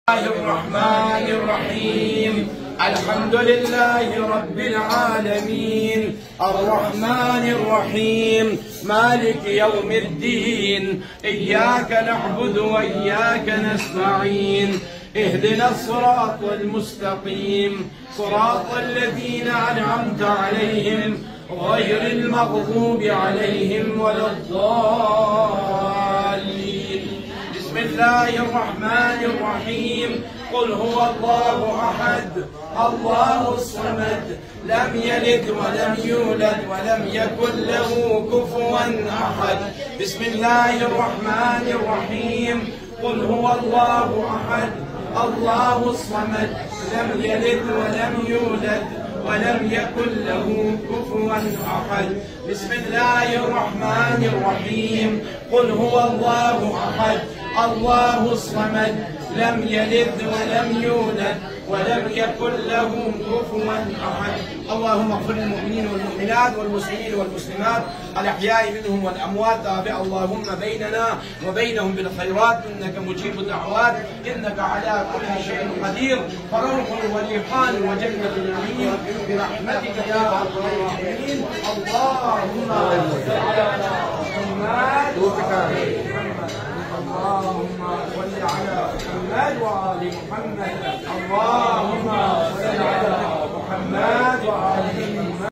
الله الرحمن الرحيم. الحمد لله رب العالمين الرحمن الرحيم مالك يوم الدين. إياك نعبد وإياك نستعين. اهدنا الصراط المستقيم صراط الذين أنعمت عليهم غير المغضوب عليهم ولا الضالين. بسم الله الرحمن الرحيم. قل هو الله أحد الله الصمد لم يلد ولم يولد ولم يكن له كفوا أحد. بسم الله الرحمن الرحيم. قل هو الله أحد الله الصمد لم يلد ولم يولد ولم يكن له كفوا أحد. بسم الله الرحمن الرحيم. قل هو الله أحد الله الصمد لم يلد ولم يولد ولم يكن له كفوا أحد. اللهم اغفر للمؤمنين والمؤمنات والمسلمين والمسلمات الأحياء منهم والأموات. تابع اللهم بيننا وبينهم بالخيرات إنك مجيب الدعوات إنك على كل شيء قدير. فروح وريحان وجنة النعيم برحمتك يا أرحم الراحمين. اللهم صل على محمد.